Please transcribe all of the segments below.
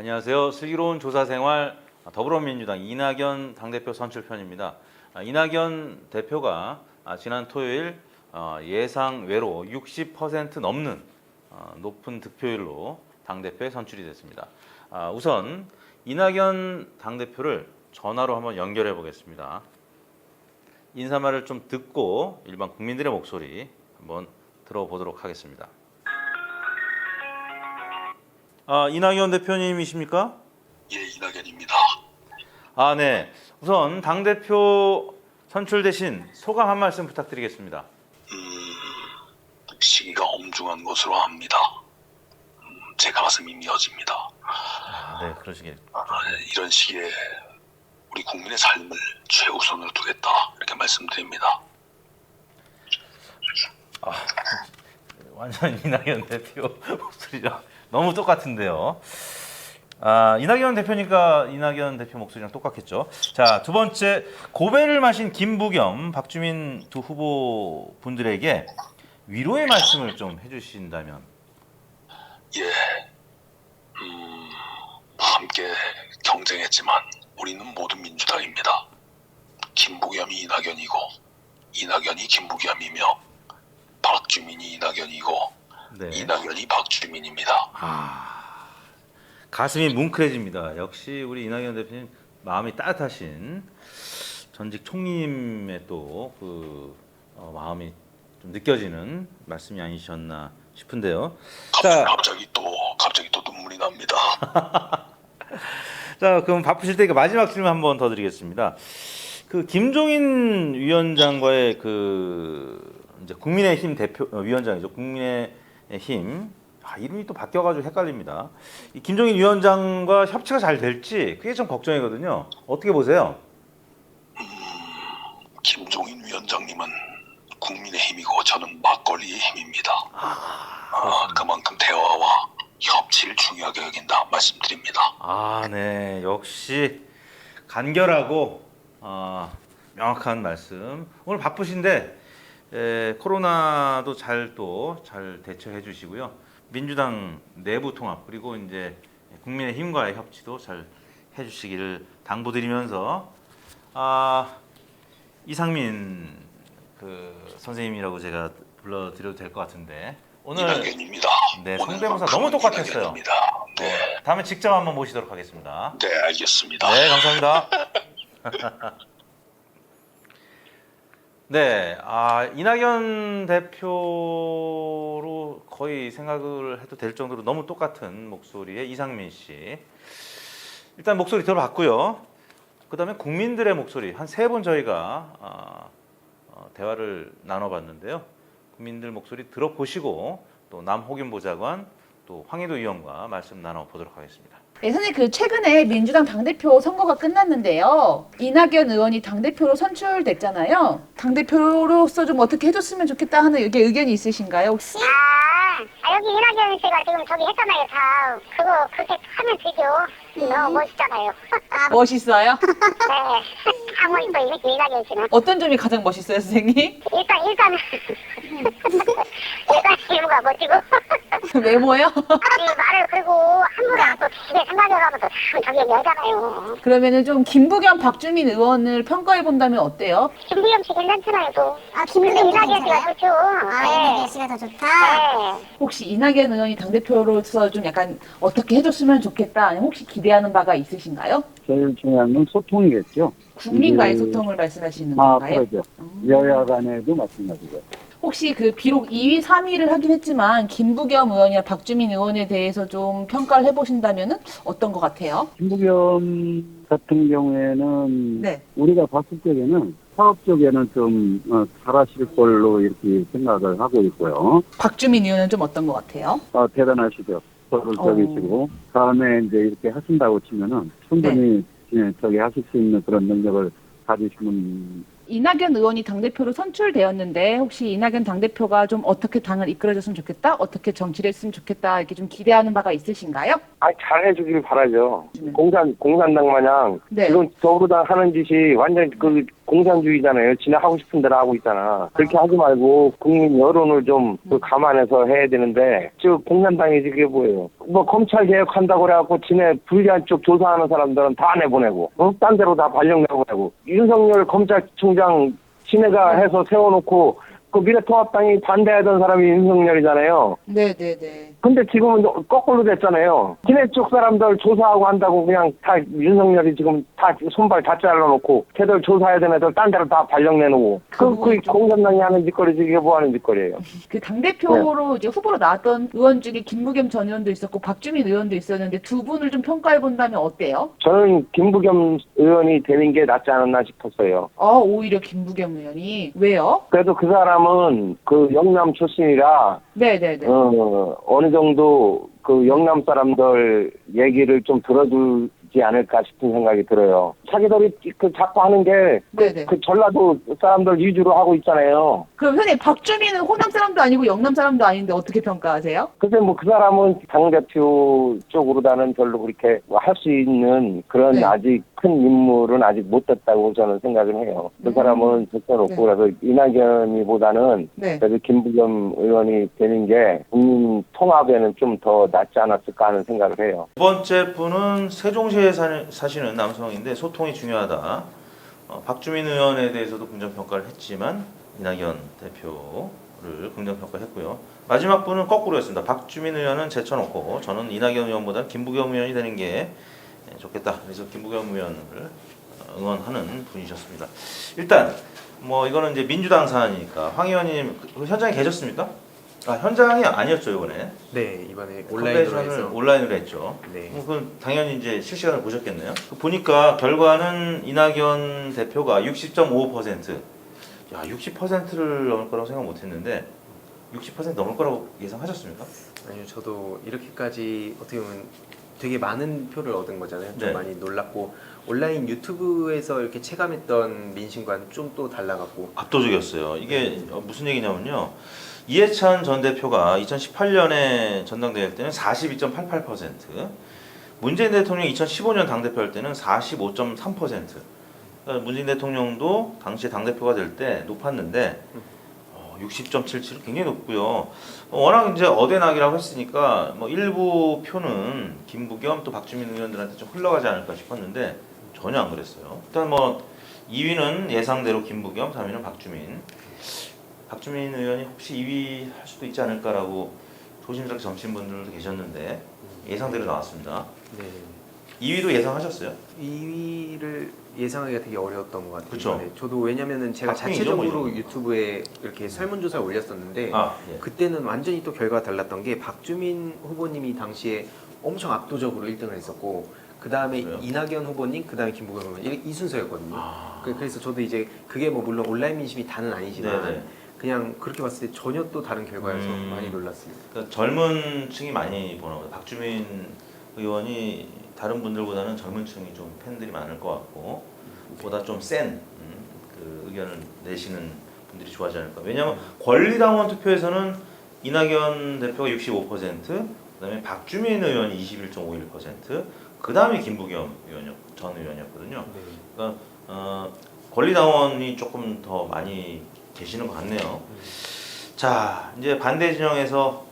안녕하세요. 슬기로운 조사생활 더불어민주당 이낙연 당대표 선출편입니다. 이낙연 대표가 지난 토요일 예상 외로 60% 넘는 높은 득표율로 당대표에 선출이 됐습니다. 우선 이낙연 당대표를 전화로 한번 연결해 보겠습니다. 인사말을 좀 듣고 일반 국민들의 목소리 한번 들어보도록 하겠습니다. 이낙연 대표님이십니까? 예, 이낙연입니다. 네. 우선 당대표 선출되신 소감 한 말씀 부탁드리겠습니다. 시기가 엄중한 것으로 압니다. 제 가슴이 미어집니다. 네, 그러시길. 이런 시기에 우리 국민의 삶을 최우선으로 두겠다 이렇게 말씀드립니다. 완전 이낙연 대표 목소리랑 너무 똑같은데요. 이낙연 대표니까 이낙연 대표 목소리랑 똑같겠죠. 자, 두 번째, 고배를 마신 김부겸, 박주민 두 후보 분들에게 위로의 말씀을 좀 해주신다면. 예, 함께 경쟁했지만 우리는 모두 민주당입니다. 김부겸이 이낙연이고 이낙연이 김부겸이며 박주민이 이낙연이고 네. 이낙연이 박주민입니다. 가슴이 뭉클해집니다. 역시 우리 이낙연 대표님 마음이 따뜻하신 전직 총리님의 또 그 마음이 좀 느껴지는 말씀이 아니셨나 싶은데요. 갑자기 또 눈물이 납니다. 자, 그럼 바쁘실 테니까 마지막 질문 한 번 더 드리겠습니다. 그 김종인 위원장과의 이제 국민의힘 대표 위원장이죠. 국민의힘 이름이 또 바뀌어가지고 헷갈립니다. 이 김종인 위원장과 협치가 잘 될지 그게 좀 걱정이거든요. 어떻게 보세요? 김종인 위원장님은 국민의힘이고 저는 막걸리의 힘입니다. 그만큼 대화와 협치를 중요하게 여긴다 말씀드립니다. 네, 역시 간결하고 명확한 말씀. 오늘 바쁘신데 코로나도 잘 대처해 주시고요. 민주당 내부 통합 그리고 이제 국민의힘과의 협치도 잘 해주시기를 당부드리면서 이상민 선생님이라고 제가 불러드려도 될 것 같은데 오늘 이낙연입니다. 네, 성대모사 너무 똑같았어요. 이낙연입니다. 네, 다음에 직접 한번 모시도록 하겠습니다. 네, 알겠습니다. 네, 감사합니다. 네, 이낙연 대표로 거의 생각을 해도 될 정도로 너무 똑같은 목소리의 이상민 씨. 일단 목소리 들어봤고요. 그 다음에 국민들의 목소리 한 3번 저희가 대화를 나눠봤는데요. 국민들 목소리 들어보시고 또 남호균 보좌관 또 황희도 의원과 말씀 나눠보도록 하겠습니다. 네, 선생님 최근에 민주당 당대표 선거가 끝났는데요. 이낙연 의원이 당대표로 선출됐잖아요. 당대표로서 좀 어떻게 해줬으면 좋겠다 하는 여기 의견이 있으신가요? 혹시? 여기 이낙연 씨가 지금 저기 했잖아요, 다. 그거 그렇게 하면 되죠. 너무 멋있잖아요. 멋있어요? 네. 하고 있어요, 이낙연 씨는. 어떤 점이 가장 멋있어요, 선생님? 일단은 이유가 멋지고. 외모요? 말을 그리고 함부로 또 집에 생각해가면 또 참 저기 여자잖아요. 그러면은 좀 김부겸, 박주민 의원을 평가해 본다면 어때요? 김부겸 씨 괜찮잖아요, 또. 김부겸 이낙연 씨가 좋죠. 이낙연 씨가 더 좋다. 네. 혹시 이낙연 의원이 당대표로서 좀 약간 어떻게 해줬으면 좋겠다, 아니면 혹시 기대하는 바가 있으신가요? 제일 중요한 건 소통이겠죠. 국민과의 소통을 말씀하시는 건가요? 그러죠. 여야 간에도 마찬가지죠. 혹시 비록 2위, 3위를 하긴 했지만 김부겸 의원이나 박주민 의원에 대해서 좀 평가를 해보신다면은 어떤 것 같아요? 김부겸 같은 경우에는 네. 우리가 봤을 때에는 사업 쪽에는 좀 잘하실 걸로 이렇게 생각을 하고 있고요. 박주민 의원은 좀 어떤 것 같아요? 대단하시죠. 적이시고 다음에 이제 이렇게 하신다고 치면은 충분히 저기 하실 수 있는 그런 능력을 가지시는. 이낙연 의원이 당대표로 선출되었는데 혹시 이낙연 당대표가 좀 어떻게 당을 이끌어줬으면 좋겠다, 어떻게 정치를 했으면 좋겠다 이렇게 좀 기대하는 바가 있으신가요? 잘 해주길 바라죠. 공산당 마냥 네. 지금 더불어당 하는 짓이 완전 공산주의잖아요. 지네 하고 싶은 대로 하고 있잖아. 그렇게 하지 말고 국민 여론을 좀 감안해서 해야 되는데 즉 공산당이 그게 뭐예요? 뭐 검찰 개혁한다고 그래갖고 지네 불리한 쪽 조사하는 사람들은 다 내보내고 딴 데로 다 발령 내보내고 윤석열 검찰총장 지네가 해서 세워놓고 그 미래통합당이 반대하던 사람이 윤석열이잖아요. 네네네. 근데 지금은 거꾸로 됐잖아요. 지네 쪽 사람들 조사하고 한다고 그냥 다 윤석열이 지금 다 손발 다 잘라놓고 걔들 조사해야 되는 애들 딴 데로 다 발령 내놓고 그 공산당이 하는 짓거리지 이게 뭐 하는 짓거리예요. 그 당대표로 이제 후보로 나왔던 의원 중에 김부겸 전 의원도 있었고 박주민 의원도 있었는데 두 분을 좀 평가해 본다면 어때요? 저는 김부겸 의원이 되는 게 낫지 않았나 싶었어요. 오히려 김부겸 의원이 왜요? 그래도 그 사람은 그 영남 출신이라 네네네. 어느 정도 그 영남 사람들 얘기를 좀 들어주지 않을까 싶은 생각이 들어요. 자기들이 그 자꾸 하는 게 네네. 그 전라도 사람들 위주로 하고 있잖아요. 그럼 선생님 박주민은 호남 사람도 아니고 영남 사람도 아닌데 어떻게 평가하세요? 근데 뭐 그 사람은 당대표 쪽으로다는 별로 그렇게 할 수 있는 그런 네. 아직 큰 인물은 아직 못 됐다고 저는 생각을 해요. 그 사람은 적절없고 네. 그래서 이낙연이보다는 네. 그래도 김부겸 의원이 되는 게 국민 통합에는 좀 더 낫지 않았을까 하는 생각을 해요. 두 번째 분은 세종시에 사시는 남성인데 소통이 중요하다. 박주민 의원에 대해서도 긍정평가를 했지만 이낙연 대표를 긍정평가했고요. 마지막 분은 거꾸로였습니다. 박주민 의원은 제쳐놓고 저는 이낙연 의원보다는 김부겸 의원이 되는 게 좋겠다. 그래서 김부겸 의원을 응원하는 분이셨습니다. 일단 뭐 이거는 이제 민주당 사안이니까 황 의원님 그 현장에 계셨습니까? 현장이 아니었죠 이번에. 네, 이번에 온라인으로 컨벤션을 해서. 온라인으로 했죠. 네. 그럼 당연히 이제 실시간으로 보셨겠네요. 보니까 결과는 이낙연 대표가 60.5%. 야, 60%를 넘을 거라고 생각 못했는데 60% 넘을 거라고 예상하셨습니까? 아니요, 저도 이렇게까지 어떻게 보면 되게 많은 표를 얻은 거잖아요. 좀 네. 많이 놀랐고 온라인 유튜브에서 이렇게 체감했던 민심과는 좀 또 달라갖고. 압도적이었어요. 이게 무슨 얘기냐면요. 이해찬 전 대표가 2018년에 전당대회 할 때는 42.88%, 문재인 대통령이 2015년 당대표 할 때는 45.3%. 그러니까 문재인 대통령도 당시에 당대표가 될 때 높았는데 60.77 굉장히 높고요. 워낙 이제 어대낙이라고 했으니까 뭐 일부 표는 김부겸 또 박주민 의원들한테 좀 흘러가지 않을까 싶었는데 전혀 안 그랬어요. 일단 뭐 2위는 예상대로 김부겸, 3위는 박주민. 박주민 의원이 혹시 2위 할 수도 있지 않을까라고 조심스럽게 점친 분들도 계셨는데 예상대로 나왔습니다. 네. 2위도 예상하셨어요? 2위를 예상하기가 되게 어려웠던 것 같아요. 그쵸. 네, 저도 왜냐면은 제가 박빙이죠, 뭐 자체적으로 이런 거. 유튜브에 이렇게 설문조사를 올렸었는데 예. 그때는 완전히 또 결과가 달랐던 게 박주민 후보님이 당시에 엄청 압도적으로 1등을 했었고 그 다음에 그래요? 이낙연 후보님, 그 다음에 김부겸 후보님 이 순서였거든요. 그래서 저도 이제 그게 뭐 물론 온라인 민심이 다는 아니지만 네네. 그냥 그렇게 봤을 때 전혀 또 다른 결과여서 많이 놀랐습니다. 그러니까 젊은 층이 많이 보나 보다. 박주민 의원이 다른 분들보다는 젊은 층이 좀 팬들이 많을 것 같고 보다 좀 센 그 의견을 내시는 분들이 좋아하지 않을까. 왜냐하면 권리당원 투표에서는 이낙연 대표가 65%, 그다음에 박주민 의원이 21.51%, 그다음에 김부겸 전 의원이었거든요. 그러니까 권리당원이 조금 더 많이 계시는 것 같네요. 자, 이제 반대 진영에서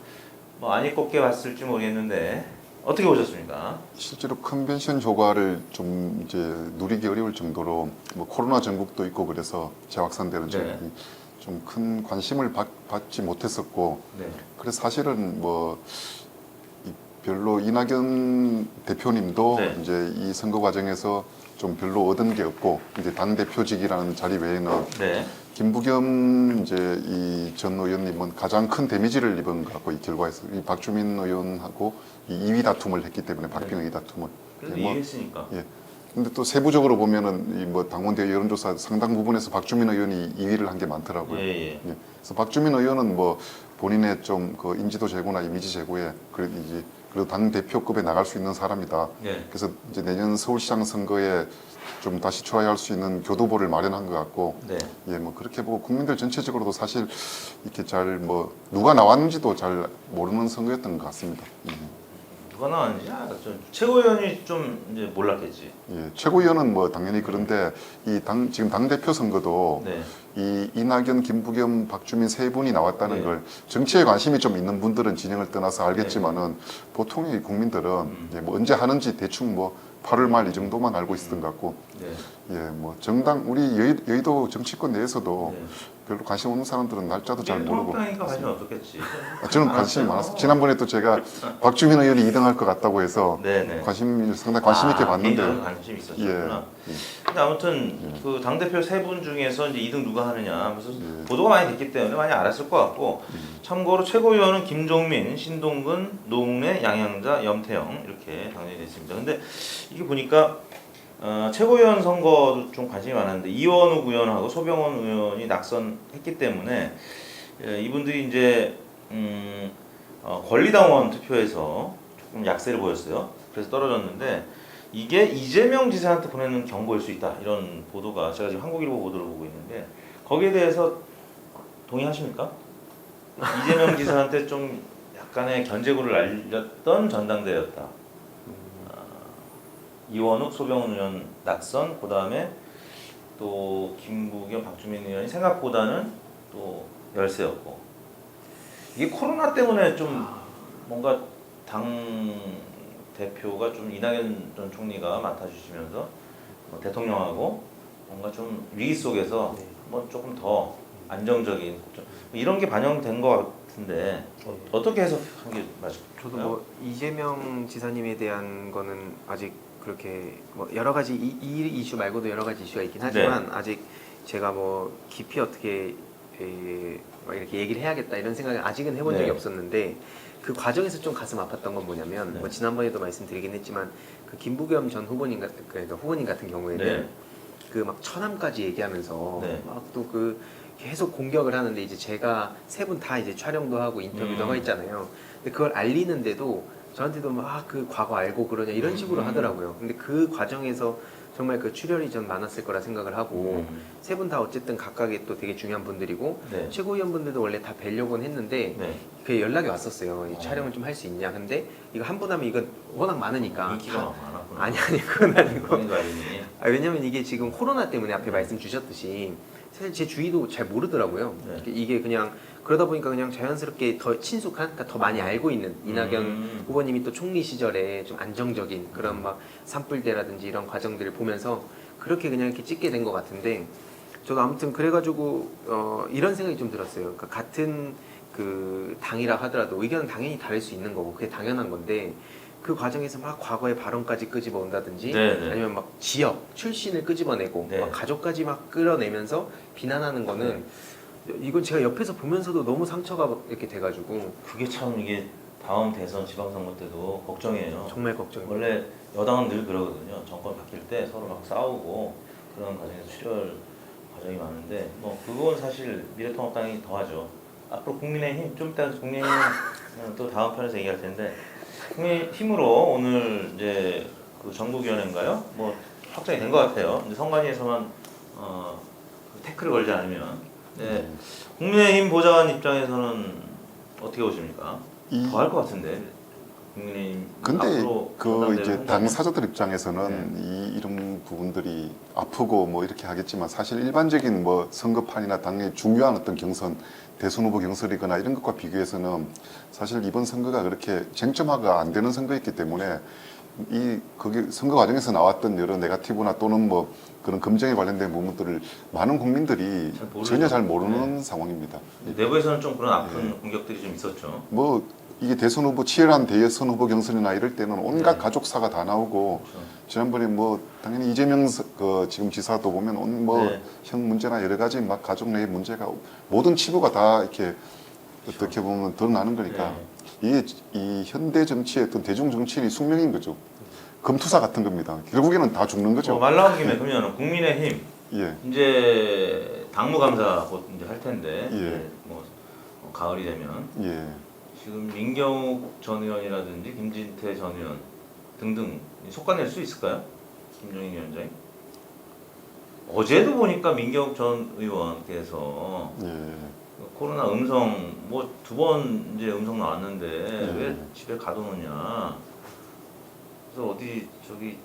뭐 안이 꼽게 봤을지 모르겠는데 어떻게 보셨습니까? 실제로 컨벤션 효과를 좀 이제 누리기 어려울 정도로 뭐 코로나 전국도 있고 그래서 재확산되는 네. 좀 큰 관심을 받지 못했었고 네. 그래서 사실은 뭐 별로 이낙연 대표님도 네. 이제 이 선거 과정에서 좀 별로 얻은 게 없고 이제 당 대표직이라는 자리 외에는 네. 김부겸 이제 이 전 의원님은 가장 큰 데미지를 입은 것 같고 이 결과에서 이 박주민 의원하고 이 2위 다툼을 했기 때문에 박빙의 2위 다툼을. 그래도 뭐, 이해했으니까. 예. 근데 또 세부적으로 보면은 이 뭐 당원대 여론조사 상당 부분에서 박주민 의원이 2위를 한 게 많더라고요. 예. 예. 그래서 박주민 의원은 뭐 본인의 좀 그 인지도 제고나 이미지 제고에 그래도 당 대표급에 나갈 수 있는 사람이다. 예. 그래서 이제 내년 서울시장 선거에 좀 다시 트라이할 수 있는 교두보를 마련한 것 같고, 네. 예, 뭐 그렇게 보고 국민들 전체적으로도 사실 이렇게 잘 뭐 누가 나왔는지도 잘 모르는 선거였던 것 같습니다. 누가 나왔는지 좀 최고위원이 좀 이제 몰랐겠지. 예, 최고위원은 뭐 당연히 그런데 지금 당 대표 선거도 네. 이 이낙연, 김부겸, 박주민 세 분이 나왔다는 네. 걸 정치에 관심이 좀 있는 분들은 진영을 떠나서 알겠지만은 보통의 국민들은 예, 뭐 언제 하는지 대충 뭐 8월 말 이 정도만 알고 있었던 것 같고 네. 예, 뭐 정당 우리 여의도 정치권 내에서도 네. 별로 관심 없는 사람들은 날짜도 잘 모르고 통합당이니까 관심 없었겠지. 저는 관심이 많았어요. 지난번에 또 제가 박주민 의원이 2등할 것 같다고 해서 네네. 상당히 관심 있게 봤는데 개인적으로 관심 있었구나. 근데 아무튼 그 당 대표 세 분 중에서 이제 2등 누가 하느냐, 그래서 보도가 많이 됐기 때문에 많이 알았을 것 같고, 참고로 최고위원은 김종민, 신동근, 노웅래, 양양자, 염태영 이렇게 당선이 됐습니다. 근데 이게 보니까 최고위원 선거도 좀 관심이 많았는데 이원욱 의원하고 소병원 의원이 낙선했기 때문에 이분들이 이제 권리당원 투표에서 조금 약세를 보였어요. 그래서 떨어졌는데 이게 이재명 지사한테 보내는 경고일 수 있다 이런 보도가 제가 지금 한국일보 보도를 보고 있는데 거기에 대해서 동의하십니까? 이재명 지사한테 좀 약간의 견제구를 알렸던 전당대회였다. 이원욱, 소병훈 의원 낙선, 그 다음에 또 김부겸, 박주민 의원이 생각보다는 또 열세였고 이게 코로나 때문에 좀 뭔가 당 대표가 좀 이낙연 전 총리가 맡아주시면서 대통령하고 뭔가 좀 위기 속에서 뭐 조금 더 안정적인 이런 게 반영된 것 같은데 어떻게 해석한 게 맞을까요? 저도 뭐 이재명 지사님에 대한 거는 아직 그렇게 뭐 여러 가지 이 이슈 말고도 여러 가지 이슈가 있긴 하지만 아직 제가 뭐 깊이 어떻게 막 이렇게 얘기를 해야겠다 이런 생각을 아직은 해본 적이 없었는데 그 과정에서 좀 가슴 아팠던 건 뭐냐면 뭐 지난번에도 말씀드리긴 했지만 그 김부겸 전 후보님 같은 경우에는 그 막 처남까지 얘기하면서 막 또 그 계속 공격을 하는데 이제 제가 세 분 다 이제 촬영도 하고 인터뷰도 하고 있잖아요. 근데 그걸 알리는데도 저한테도 막 그 과거 알고 그러냐 이런 식으로 하더라고요. 근데 그 과정에서 정말 그 출혈이 좀 많았을 거라 생각을 하고 세 분 다 어쨌든 각각의 또 되게 중요한 분들이고 최고위원분들도 원래 다 뵈려고는 했는데 그 연락이 왔었어요. 이 촬영을 좀 할 수 있냐. 근데 이거 한 분 하면 이건 워낙 많으니까 인기가 많았구나. 아니 그건 아니고 그런 거 아니니? 왜냐면 이게 지금 코로나 때문에 앞에 말씀 주셨듯이 사실 제 주위도 잘 모르더라고요. 이게 그냥 그러다 보니까 그냥 자연스럽게 더 친숙한, 그러니까 더 많이 알고 있는 이낙연 후보님이 또 총리 시절에 좀 안정적인 그런 막 산불대라든지 이런 과정들을 보면서 그렇게 그냥 이렇게 찍게 된 것 같은데 저도 아무튼 그래가지고 이런 생각이 좀 들었어요. 그러니까 같은 그 당이라 하더라도 의견은 당연히 다를 수 있는 거고 그게 당연한 건데 그 과정에서 막 과거의 발언까지 끄집어 온다든지 아니면 막 지역 출신을 끄집어내고 막 가족까지 막 끌어내면서 비난하는 거는 이건 제가 옆에서 보면서도 너무 상처가 이렇게 돼가지고 그게 참 이게 다음 대선 지방선거 때도 걱정이에요. 정말 걱정이에요. 원래 여당은 늘 그러거든요. 정권 바뀔 때 서로 막 싸우고 그런 과정에서 출혈 과정이 많은데 뭐 그건 사실 미래통합당이 더하죠. 앞으로 국민의힘 좀 이따 국민의힘 또 다음 편에서 얘기할 텐데 국민의힘으로 오늘 이제 그 전국위원회인가요? 뭐 확정이 된 것 같아요. 이제 선관위에서만 태클을 걸지 않으면 국민의힘 보좌관 입장에서는 어떻게 보십니까? 더 할 것 같은데 국민의힘 근데 앞으로 그 이제 전당대회 당사자들 입장에서는 이런 부분들이 아프고 뭐 이렇게 하겠지만 사실 일반적인 뭐 선거판이나 당의 중요한 어떤 경선 대선 후보 경선이거나 이런 것과 비교해서는 사실 이번 선거가 그렇게 쟁점화가 안 되는 선거였기 때문에 거기 선거 과정에서 나왔던 여러 네거티브나 또는 뭐 그런 검증에 관련된 부분들을 많은 국민들이 전혀 잘 모르는 상황입니다. 내부에서는 좀 그런 아픈 공격들이 좀 있었죠. 뭐 이게 대선 후보 치열한 대선 후보 경선이나 이럴 때는 온갖 가족사가 다 나오고 지난번에 뭐 당연히 이재명 그 지금 지사도 보면 형 문제나 여러 가지 막 가족 내의 문제가 모든 치부가 다 이렇게 어떻게 보면 드러나는 거니까 이게 이 현대 정치의 어떤 대중 정치인의 숙명인 거죠. 검투사 같은 겁니다. 결국에는 다 죽는 거죠. 말 나온 김에 그러면 국민의힘 예. 이제 당무감사 곧 이제 할 텐데 예. 뭐 가을이 되면 예. 지금 민경욱 전 의원이라든지 김진태 전 의원 등등 속아낼 수 있을까요? 김종인 위원장님? 어제도 보니까 민경욱 전 의원께서 코로나 음성 뭐 2번 이제 음성 나왔는데 왜 집에 가둬놓냐 그래서 어디 저기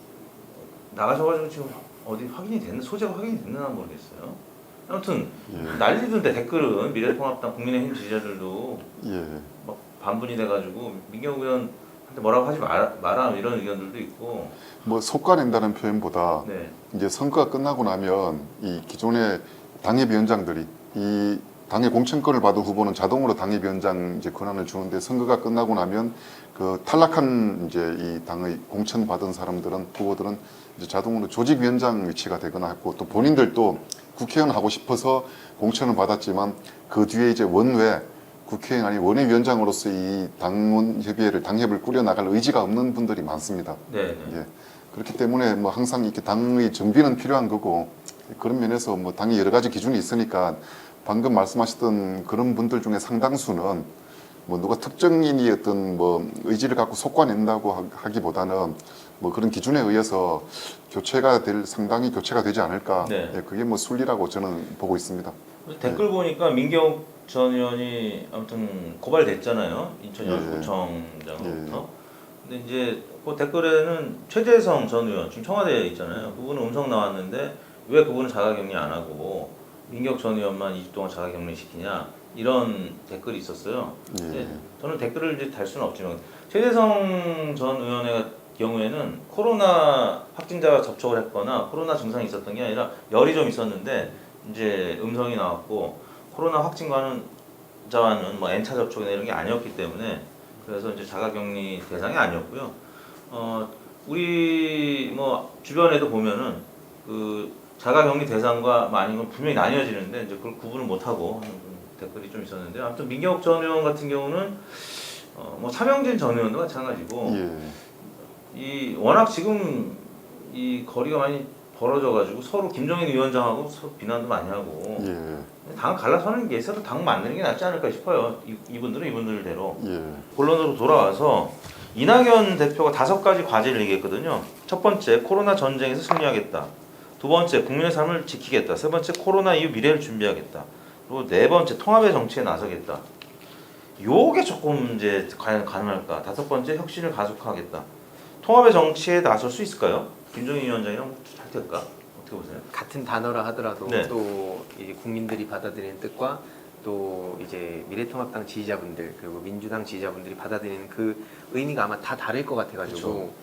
나가셔가지고 지금 어디 확인이 됐나 소재가 확인이 됐나 모르겠어요. 아무튼 예. 난리던데 댓글은 미래통합당 국민의힘 지지자들도 예. 막 반분이 돼가지고 민경욱 의원한테 뭐라고 하지 마라 이런 의견들도 있고. 뭐 속가낸다는 표현보다 네. 이제 선거가 끝나고 나면 이 기존의 당협위원장들이 이 당의 공천권을 받은 후보는 자동으로 당협위원장 이제 권한을 주는데 선거가 끝나고 나면 그 탈락한 이제 이 당의 공천 받은 사람들은 후보들은 이제 자동으로 조직위원장 위치가 되거나 했고 또 본인들도 국회의원 하고 싶어서 공천을 받았지만 그 뒤에 이제 원외 국회의원 아니 원외위원장으로서 이 당원 협의회를 당협을 꾸려 나갈 의지가 없는 분들이 많습니다. 네. 예. 그렇기 때문에 뭐 항상 이렇게 당의 정비는 필요한 거고 그런 면에서 뭐 당이 여러 가지 기준이 있으니까 방금 말씀하셨던 그런 분들 중에 상당수는 뭐 누가 특정인이 어떤 뭐 의지를 갖고 속과낸다고 하기보다는 뭐 그런 기준에 의해서 상당히 교체가 되지 않을까. 네. 예, 그게 뭐 순리라고 저는 보고 있습니다. 댓글 보니까 민경욱 전 의원이 아무튼 고발됐잖아요. 인천여수구청장으로부터. 근데 이제 그 댓글에는 최재성 전 의원 지금 청와대에 있잖아요. 그분은 음성 나왔는데 왜 그분은 자가격리 안 하고 민경욱 전 의원만 2주 동안 자가격리 시키냐 이런 댓글이 있었어요. 근데 저는 댓글을 이제 달 수는 없지만 최재성 전 의원의 경우에는 코로나 확진자가 접촉을 했거나 코로나 증상이 있었던 게 아니라 열이 좀 있었는데 이제 음성이 나왔고 코로나 확진자와는 뭐 N차 접촉이나 이런 게 아니었기 때문에 그래서 이제 자가격리 대상이 아니었고요. 우리 뭐 주변에도 보면은 그 자가격리 대상과 아닌 건 분명히 나뉘어지는데 이제 그걸 구분을 못하고 하는 댓글이 좀 있었는데 아무튼 민경욱 전 의원 같은 경우는 뭐 차명진 전 의원도 마찬가지고 이 워낙 지금 이 거리가 많이 벌어져가지고 서로 김종인 위원장하고 서로 비난도 많이 하고 당 갈라서는 게 있어도 당 만드는 게 낫지 않을까 싶어요. 이분들은 이분들대로. 본론으로 돌아와서 이낙연 대표가 5가지 과제를 얘기했거든요. 첫 번째, 코로나 전쟁에서 승리하겠다. 두 번째, 국민의 삶을 지키겠다. 세 번째, 코로나 이후 미래를 준비하겠다. 그리고 네 번째, 통합의 정치에 나서겠다. 요게 조금 이제 과연 가능할까? 다섯 번째, 혁신을 가속화하겠다. 통합의 정치에 나설 수 있을까요? 김종인 위원장이랑 잘 될까? 어떻게 보세요? 같은 단어라 하더라도 네. 또 이제 국민들이 받아들이는 뜻과 또 이제 미래통합당 지지자분들 그리고 민주당 지지자분들이 받아들이는 그 의미가 아마 다 다를 것 같아가지고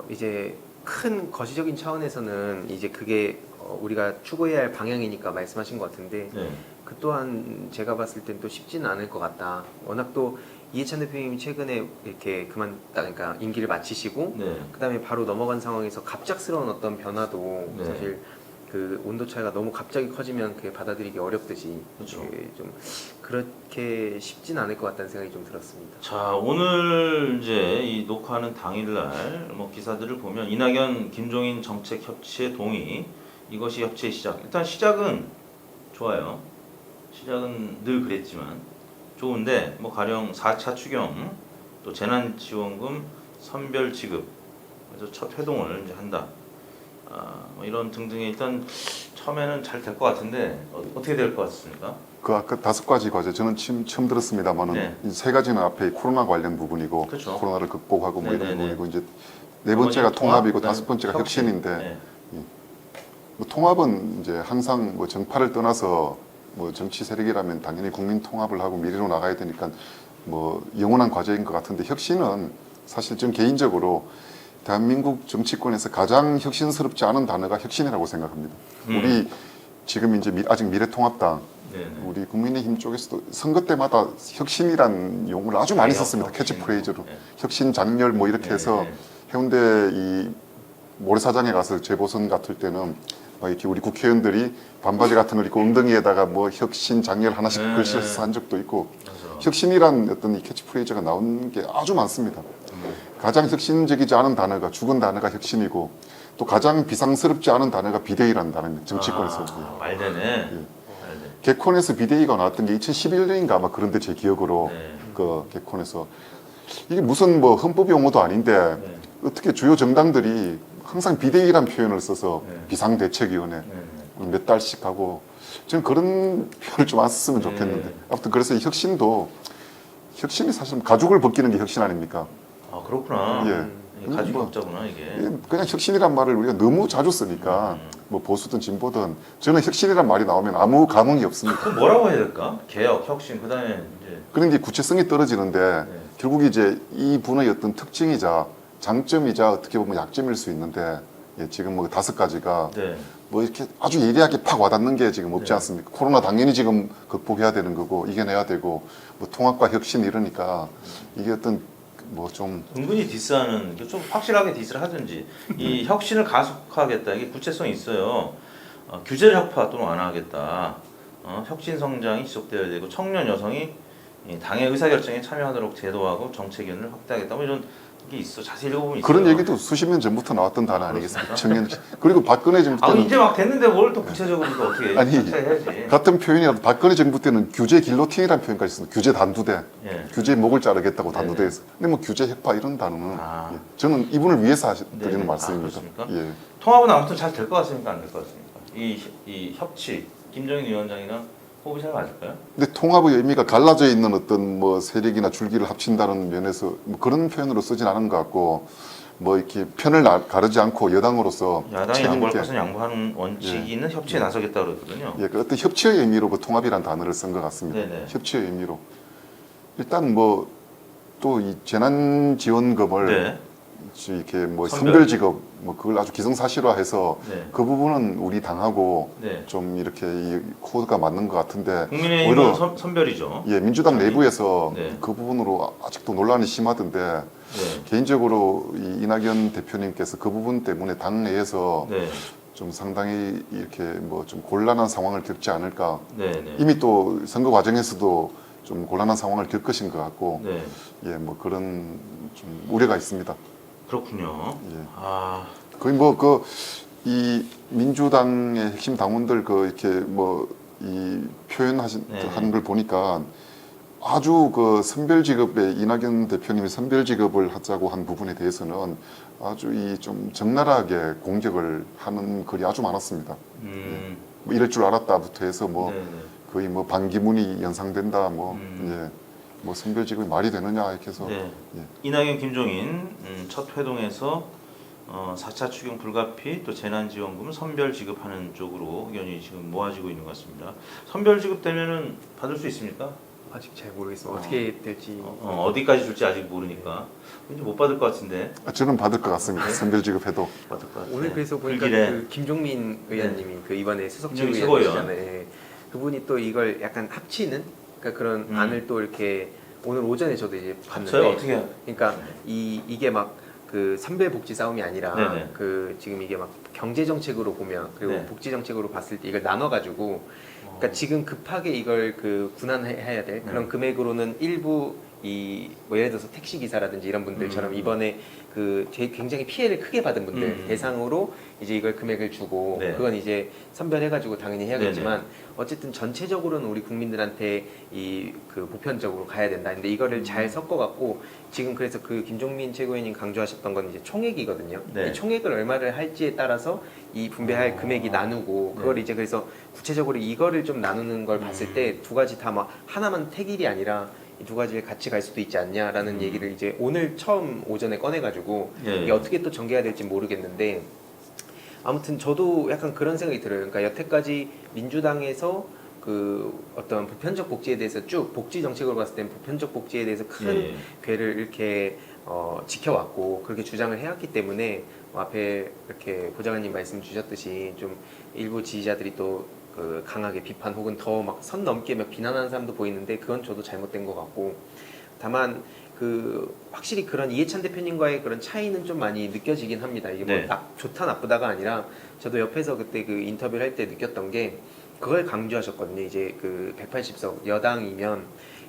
이제 큰 거시적인 차원에서는 이제 그게 우리가 추구해야 할 방향이니까 말씀하신 것 같은데 네. 그 또한 제가 봤을 땐 또 쉽지는 않을 것 같다. 워낙 또 이해찬 대표님이 최근에 이렇게 그러니까 임기를 마치시고 네. 그다음에 바로 넘어간 상황에서 갑작스러운 어떤 변화도 네. 사실 그 온도 차이가 너무 갑자기 커지면 그게 받아들이기 어렵듯이 그렇죠. 좀 그렇게 쉽진 않을 것 같다는 생각이 좀 들었습니다. 자, 오늘 이제 이 녹화하는 당일날 뭐 기사들을 보면 이낙연, 김종인 정책 협치에 동의, 이것이 협치의 시작. 일단 시작은 좋아요. 시작은 늘 그랬지만 좋은데 뭐 가령 4차 추경, 또 재난지원금 선별 지급, 그래서 첫 회동을 이제 한다. 뭐 이런 등등의 일단 처음에는 잘 될 것 같은데 어떻게 될 것 같습니까? 그 아까 5가지 과제 저는 처음 들었습니다만은 네. 이 3가지는 앞에 코로나 관련 부분이고 그렇죠. 코로나를 극복하고 뭐 이런 네네네. 부분이고 이제 네 번째가 통합이고 통합, 5번째가 혁신. 혁신인데 네. 뭐 통합은 이제 항상 뭐 정파를 떠나서 뭐 정치 세력이라면 당연히 국민 통합을 하고 미래로 나가야 되니까 뭐 영원한 과제인 것 같은데 혁신은 사실 전 개인적으로 대한민국 정치권에서 가장 혁신스럽지 않은 단어가 혁신이라고 생각합니다. 우리 지금 이제 아직 미래통합당 네네. 우리 국민의힘 쪽에서도 선거 때마다 혁신이란 용어를 아주 많이 썼습니다. 혁신. 캐치프레이즈로 네. 혁신 장렬 뭐 이렇게 해서 네. 해운대 이 모래사장에 가서 재보선 같을 때는 막 이렇게 우리 국회의원들이 반바지 같은 걸 입고 엉덩이에다가 뭐 혁신 장렬 하나씩 네. 글씨를 써서 한 적도 있고 맞아. 혁신이란 어떤 이 캐치프레이즈가 나오는 게 아주 많습니다. 가장 혁신적이지 않은 단어가 죽은 단어가 혁신이고 또 가장 비상스럽지 않은 단어가 비대위라는 단어입니다. 정치권에서. 말되네. 말되네. 개콘에서 비대위가 나왔던 게 2011년인가 아마 그런데 제 기억으로 네. 그 개콘에서 이게 무슨 뭐 헌법 용어도 아닌데 네. 어떻게 주요 정당들이 항상 비대위란 표현을 써서 네. 비상대책위원회 네. 몇 달씩 하고 저는 그런 표현을 좀 안 썼으면 좋겠는데 네. 아무튼 그래서 이 혁신이 사실 가죽을 벗기는 게 혁신 아닙니까? 아 그렇구나. 예. 가죽이 뭐, 없자구나 이게. 그냥 혁신이란 말을 우리가 너무 자주 쓰니까 뭐 보수든 진보든 저는 혁신이란 말이 나오면 아무 감흥이 없습니다. 그럼 뭐라고 해야 될까? 개혁, 혁신, 그다음에 이제 그런데 구체성이 떨어지는데 네. 결국 이제 이 분의 어떤 특징이자 장점이자 어떻게 보면 약점일 수 있는데 예, 지금 뭐 5가지가 네. 뭐 이렇게 아주 예리하게 팍 와닿는 게 지금 없지 네. 않습니까? 코로나 당연히 지금 극복해야 되는 거고 이겨내야 되고 뭐 통합과 혁신 이러니까 이게 어떤 뭐 좀 은근히 디스하는 좀 확실하게 디스를 하든지 이 혁신을 가속화하겠다 이게 구체성이 있어요. 규제를 혁파 또는 완화하겠다. 혁신 성장이 지속되어야 되고 청년 여성이 이 당의 의사결정에 참여하도록 제도하고 정책위원을 확대하겠다. 뭐 이런 게 있어. 자세히 읽어보면 있어요. 그런 얘기도 수십 년 전부터 나왔던 단어 아니겠습니까? 청년 그리고 박근혜 정부 아 때는 이제 막 됐는데 뭘 또 구체적으로 또 어떻게 아니, 해야지. 같은 표현이라도 박근혜 정부 때는 규제 길로틴이라는 표현까지 있습니다. 규제 단두대, 예. 규제 목을 자르겠다고 네네. 단두대에서. 근데 뭐 규제 혁파 이런 단어는 아. 예, 저는 이분을 위해서 드리는 네네. 말씀입니다. 아, 그렇습니까? 예. 통합은 아무튼 잘 될 것 같습니까? 안 될 것 같습니까? 이 협치 김정인 위원장이랑 호흡이 잘 맞을까요? 근데 통합의 의미가 갈라져 있는 어떤 뭐 세력이나 줄기를 합친다는 면에서 뭐 그런 표현으로 쓰진 않은 것 같고 뭐 이렇게 편을 가르지 않고 여당으로서 야당이 책임 양보할 있게 것은 양보하는 원칙이 있는 협치에 나서겠다 그러거든요. 예, 그 어떤 협치의 의미로 그 통합이라는 단어를 쓴 것 같습니다. 네네. 협치의 의미로 일단 뭐 또 이 재난지원금을 네. 이렇게 뭐 선별. 선별직업 뭐 그걸 아주 기성사실화해서 네. 그 부분은 우리 당하고 네. 좀 이렇게 이 코드가 맞는 것 같은데 국민의힘은 오히려 선별이죠. 예 민주당 내부에서 네. 그 부분으로 아직도 논란이 심하던데 네. 개인적으로 이 이낙연 대표님께서 그 부분 때문에 당 내에서 네. 좀 상당히 이렇게 뭐 좀 곤란한 상황을 겪지 않을까. 네. 네. 이미 또 선거 과정에서도 좀 곤란한 상황을 겪으신 것 같고, 네. 예, 뭐 그런 좀 우려가 있습니다. 그렇군요. 예. 아, 거의 뭐 그 이 민주당의 핵심 당원들 그 이렇게 뭐 이 표현하신 네. 하는 걸 보니까 아주 그 선별직업에 이낙연 대표님이 선별직업을 하자고 한 부분에 대해서는 아주 이 좀 적나라하게 공격을 하는 글이 아주 많았습니다. 뭐 이럴 줄 알았다부터 해서 뭐 네. 네. 거의 뭐 반기문이 연상된다 뭐 음. 예. 뭐 선별직업이 말이 되느냐 이렇게 해서 네. 예. 이낙연, 김종인 첫 회동에서 4차 추경 불가피 또 재난지원금을 선별 지급하는 쪽으로 의견이 지금 모아지고 있는 것 같습니다. 선별 지급되면은 받을 수 있습니까? 아직 잘 모르겠어요. 어떻게 될지. 어디까지 줄지 아직 모르니까 왠지 못 받을 것 같은데. 저는 받을 것 같습니다. 네. 선별직업해도 받을 것 같아요. 오늘 그래서 보니까 불길에. 그 김종민 의원님이 그 이번에 수석지구 김종민 최고위원. 의원이시잖아요. 예. 그분이 또 이걸 약간 합치는 그러니까 그런 안을 또 이렇게 오늘 오전에 저도 이제 봤는데 저요 어떻게? 그러니까 이게 막 그 선별 복지 싸움이 아니라 네네. 그 지금 이게 막 경제 정책으로 보면 그리고 네. 복지 정책으로 봤을 때 이걸 나눠 가지고 그러니까 지금 급하게 이걸 그 군환해야 될 그런 금액으로는 일부 이 뭐 예를 들어서 택시 기사라든지 이런 분들처럼 이번에 그 굉장히 피해를 크게 받은 분들 대상으로 이제 이걸 금액을 주고 네. 그건 이제 선별해가지고 당연히 해야겠지만 어쨌든 전체적으로는 우리 국민들한테 이 그 보편적으로 가야 된다. 근데 이거를 잘 섞어갖고 지금 그래서 그 김종민 최고위원님 강조하셨던 건 이제 총액이거든요. 네. 이 총액을 얼마를 할지에 따라서 이 분배할 금액이 나누고 그걸 이제 그래서 구체적으로 이거를 좀 나누는 걸 봤을 때 두 가지 다 막 하나만 택일이 아니라 이 두 가지를 같이 갈 수도 있지 않냐라는 얘기를 이제 오늘 처음 오전에 꺼내가지고 예. 이게 어떻게 또 전개가 될지 모르겠는데 아무튼 저도 약간 그런 생각이 들어요. 그러니까 여태까지 민주당에서 그 어떤 보편적 복지에 대해서 쭉 복지 정책으로 봤을 땐 보편적 복지에 대해서 큰 예. 궤를 이렇게 지켜왔고 그렇게 주장을 해왔기 때문에 앞에 이렇게 보좌관님 말씀 주셨듯이 좀 일부 지지자들이 또 그 강하게 비판 혹은 더 막 선 넘게 막 비난하는 사람도 보이는데 그건 저도 잘못된 것 같고 다만 그 확실히 그런 이해찬 대표님과의 그런 차이는 좀 많이 느껴지긴 합니다. 이게 뭐 네. 좋다 나쁘다가 아니라 저도 옆에서 그때 그 인터뷰를 할 때 느꼈던 게 그걸 강조하셨거든요. 이제 그 180석 여당이면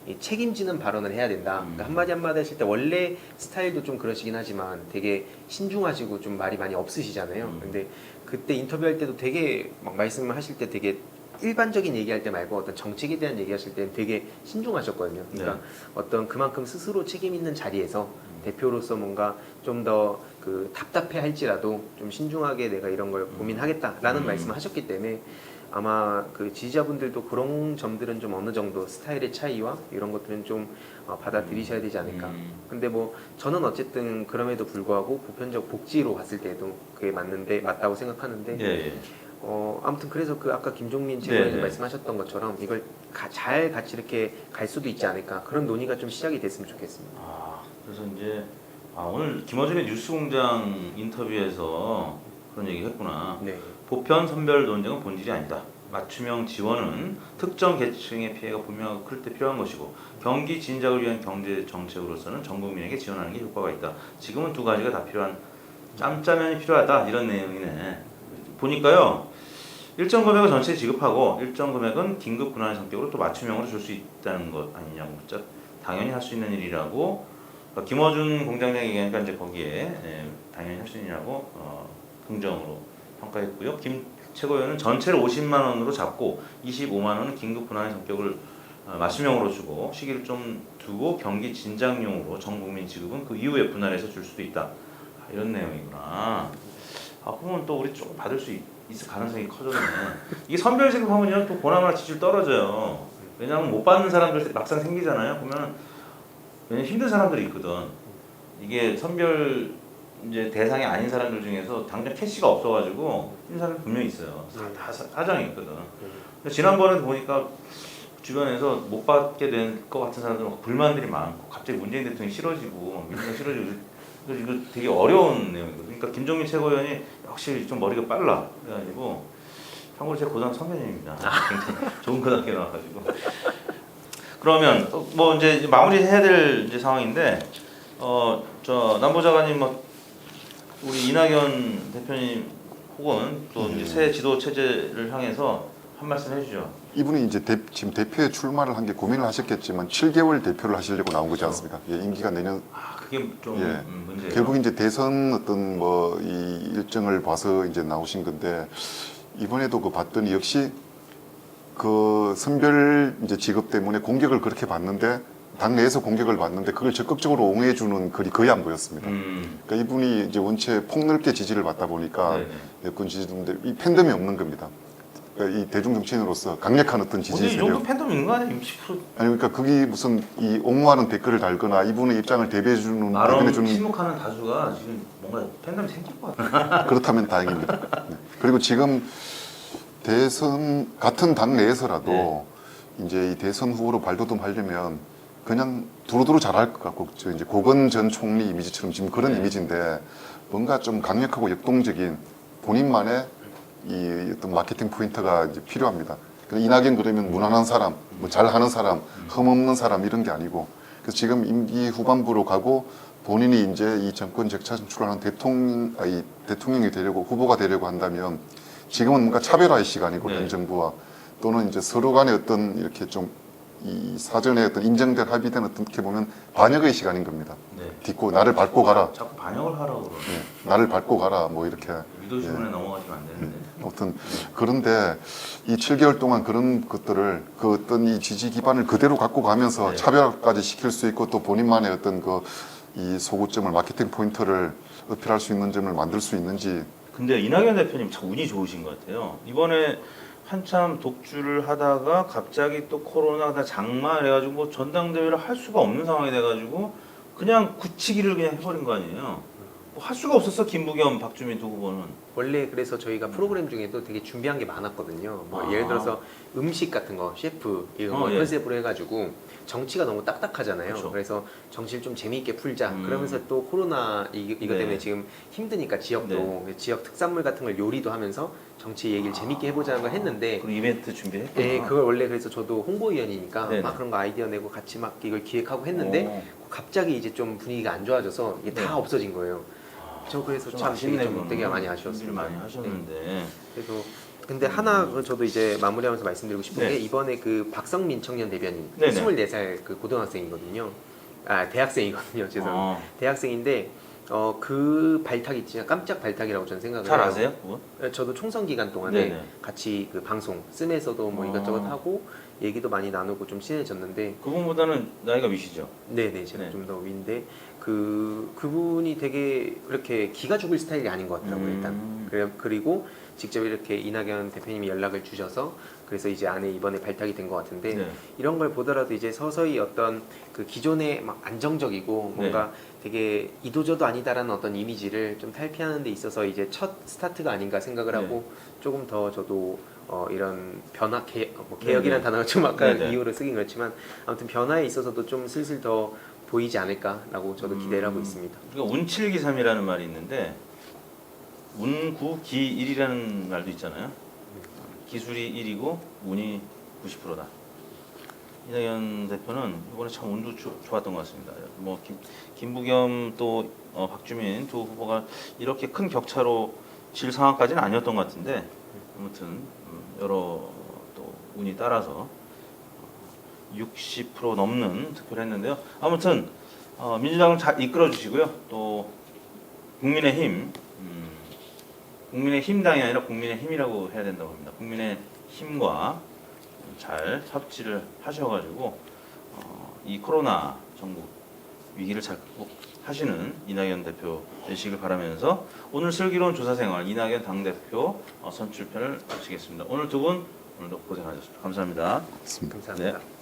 이 책임지는 발언을 해야 된다. 그러니까 한마디 한마디 하실 때 원래 스타일도 좀 그러시긴 하지만 되게 신중하시고 좀 말이 많이 없으시잖아요. 근데 그때 인터뷰할 때도 되게 막 말씀을 하실 때 되게 일반적인 얘기할 때 말고 어떤 정책에 대한 얘기하실 때는 되게 신중하셨거든요. 그러니까 네. 어떤 그만큼 스스로 책임 있는 자리에서 대표로서 뭔가 좀 더 그 답답해 할지라도 좀 신중하게 내가 이런 걸 고민하겠다라는 말씀을 하셨기 때문에 아마 그 지지자분들도 그런 점들은 좀 어느 정도 스타일의 차이와 이런 것들은 좀 받아들이셔야 되지 않을까. 근데 뭐 저는 어쨌든 그럼에도 불구하고 보편적 복지로 봤을 때도 그게 맞다고 생각하는데 예, 예. 아무튼 그래서 그 아까 김종민 최고위원님 네. 말씀하셨던 것처럼 이걸 잘 같이 이렇게 갈 수도 있지 않을까 그런 논의가 좀 시작이 됐으면 좋겠습니다. 그래서 이제 오늘 김어준의 뉴스공장 인터뷰에서 그런 얘기 했구나. 네. 보편 선별 논쟁은 본질이 아니다. 맞춤형 지원은 특정 계층의 피해가 분명하고 클 때 필요한 것이고 경기 진작을 위한 경제 정책으로서는 전 국민에게 지원하는 게 효과가 있다. 지금은 두 가지가 다 필요한 짬짜면이 필요하다 이런 내용이네. 보니까요. 일정 금액을 전체에 지급하고 일정 금액은 긴급 분할의 성격으로 또 맞춤형으로 줄 수 있다는 것 아니냐고. 진짜 당연히 할 수 있는 일이라고 김어준 공장장이 얘기하니까 이제 거기에 당연히 할 수 있는 일이라고 긍정으로 평가했고요. 김 최고위원은 전체를 50만 원으로 잡고 25만 원은 긴급 분할의 성격을 맞춤형으로 주고 시기를 좀 두고 경기 진작용으로 전 국민 지급은 그 이후에 분할해서 줄 수도 있다. 이런 내용이구나. 그러면 또 우리 조금 받을 수 있을 가능성이 커졌네. 이게 선별 지급하면요 또 보나마나 지출 떨어져요. 왜냐하면 못 받는 사람들 막상 생기잖아요. 보면 왜냐면 힘든 사람들이 있거든. 이게 선별 이제 대상이 아닌 사람들 중에서 당장 캐시가 없어가지고 힘든 사람이 분명히 있어요. 다 사정이 있거든. 근데 지난번에 보니까 주변에서 못 받게 된 것 같은 사람들은 막 불만들이 많고 갑자기 문재인 대통령이 싫어지고 민주당 싫어지고 그래서 이거 되게 어려운 내용이거든요. 그러니까 김종민 최고위원이 역시 좀 머리가 빨라. 그래가지고 참고로 제 고등학교 선배님입니다. 굉장히 좋은 고등학교 나와가지고. 그러면 뭐 이제 마무리해야 될 이제 상황인데 저 남보좌관님 뭐 우리 이낙연 대표님 혹은 또 이제 새 지도 체제를 향해서 한 말씀 해주죠. 이분이 이제 지금 대표에 출마를 한 게 고민을 하셨겠지만 7개월 대표를 하시려고 나온 거지 않습니까? 예, 임기가 내년. 그게 좀 예. 문제예요. 결국 이제 대선 어떤 뭐 이 일정을 봐서 이제 나오신 건데 이번에도 그 봤더니 역시 그 선별 이제 직업 때문에 공격을 그렇게 받는데 당내에서 공격을 받는데 그걸 적극적으로 옹호해주는 글이 거의 안 보였습니다. 그러니까 이분이 이제 원체 폭넓게 지지를 받다 보니까 네네. 여권 지지자분들 이 팬덤이 없는 겁니다. 그러니까 이 대중 정치인으로서 강력한 어떤 지지 근데 이 정도 세력. 팬덤 있는 거 아니에요? 60%? 아니 그러니까 그게 무슨 이 옹호하는 댓글을 달거나 이분의 입장을 대변해주는 나름 대변해주는 침묵하는 다수가 지금 뭔가 팬덤이 생길 것 같아. 그렇다면 다행입니다. 네. 그리고 지금 대선 같은 당 내에서라도 이제 이 대선 후보로 발돋움하려면 그냥 두루두루 잘할 것 같고 저 이제 고건 전 총리 이미지처럼 지금 그런 이미지인데 뭔가 좀 강력하고 역동적인 본인만의 이 어떤 마케팅 포인트가 이제 필요합니다. 이낙연 그러면 무난한 사람, 뭐 잘하는 사람, 흠없는 사람 이런 게 아니고 그래서 지금 임기 후반부로 가고 본인이 이제 이 정권 재창출하는 대통령이 되려고 후보가 되려고 한다면 지금은 뭔가 차별화의 시간이고 현 정부와 또는 이제 서로 간의 어떤 이렇게 좀 이 사전에 어떤 인정된 합의된 어떻게 보면 반역의 시간인 겁니다. 네. 딛고 나를 밟고 가라. 자꾸 반역을 하라고 그러네. 나를 밟고 가라. 뭐 이렇게. 위도신문에 넘어가시면 안 되는데. 아무튼 그런데 이 7개월 동안 그런 것들을 그 어떤 이 지지 기반을 그대로 갖고 가면서 차별화까지 시킬 수 있고 또 본인만의 어떤 그 이 소구점을 마케팅 포인트를 어필할 수 있는 점을 만들 수 있는지. 근데 이낙연 대표님 참 운이 좋으신 것 같아요. 이번에 한참 독주를 하다가 갑자기 또 코로나 장마 해가지고 뭐 전당대회를 할 수가 없는 상황이 돼가지고 그냥 굳히기를 그냥 해버린 거 아니에요. 뭐 할 수가 없었어 김부겸, 박주민 두 후보는. 원래 그래서 저희가 프로그램 중에도 되게 준비한 게 많았거든요. 뭐 예를 들어서 음식 같은 거, 셰프 이런 거 컨셉으로 해가지고 정치가 너무 딱딱하잖아요. 그쵸. 그래서 정치를 좀 재미있게 풀자. 그러면서 또 코로나 이거 때문에 지금 힘드니까 지역도 지역 특산물 같은 걸 요리도 하면서 정치 얘기를 재밌게 해보자는 걸 했는데 그런 이벤트 준비했구나. 네, 그걸 원래 그래서 저도 홍보위원이니까 네네. 막 그런 거 아이디어 내고 같이 막 이걸 기획하고 했는데 갑자기 이제 좀 분위기가 안 좋아져서 이게 다 없어진 거예요. 저 그래서 좀 참 아쉽네, 좀 되게 많이 준비를 아쉬웠습니다. 많이 하셨는데. 네. 그래서 근데 하나 저도 이제 마무리하면서 말씀드리고 싶은 네. 게 이번에 그 박성민 청년 대변인 네네. 24살 그 고등학생이거든요. 대학생이거든요. 죄송합니다. 대학생인데 그 발탁이 진짜 깜짝 발탁이라고 저는 생각을 잘 해요. 아세요? 그분? 저도 총선 기간 동안에 네네. 같이 그 방송 씀에서도 뭐 이것저것 하고 얘기도 많이 나누고 좀 친해졌는데 그분보다는 나이가 위시죠? 네네 제가 네. 좀 더 위인데 그분이 되게 그렇게 기가 죽을 스타일이 아닌 것 같더라고요 일단 그리고 직접 이렇게 이낙연 대표님이 연락을 주셔서 그래서 이제 안에 이번에 발탁이 된 것 같은데 네. 이런 걸 보더라도 이제 서서히 어떤 그 기존의 막 안정적이고 뭔가 되게 이도저도 아니다라는 어떤 이미지를 좀 탈피하는 데 있어서 이제 첫 스타트가 아닌가 생각을 하고 조금 더 저도 이런 변화 개혁이라는 단어가 좀 아까 이유로 쓰긴 그렇지만 아무튼 변화에 있어서도 좀 슬슬 더 보이지 않을까라고 저도 기대를 하고 있습니다. 우리가 운칠기삼이라는 말이 있는데 운구기일이라는 말도 있잖아요. 기술이 1이고 운이 90%다. 이낙연 대표는 이번에 참 운도 좋았던 것 같습니다. 뭐 김부겸 또 박주민 두 후보가 이렇게 큰 격차로 질 상황까지는 아니었던 것 같은데 아무튼 여러 또 운이 따라서 60% 넘는 득표를 했는데요. 아무튼 민주당을 잘 이끌어 주시고요. 또 국민의힘 국민의힘당이 아니라 국민의힘이라고 해야 된다고 합니다. 국민의힘과 잘 협치를 하셔가지고 이 코로나 전국 위기를 잘 극복하시는 이낙연 대표 되시길 바라면서 오늘 슬기로운 조사생활 이낙연 당대표 선출편을 마치겠습니다. 오늘 두 분 오늘도 고생하셨습니다. 감사합니다. 감사합니다. 네.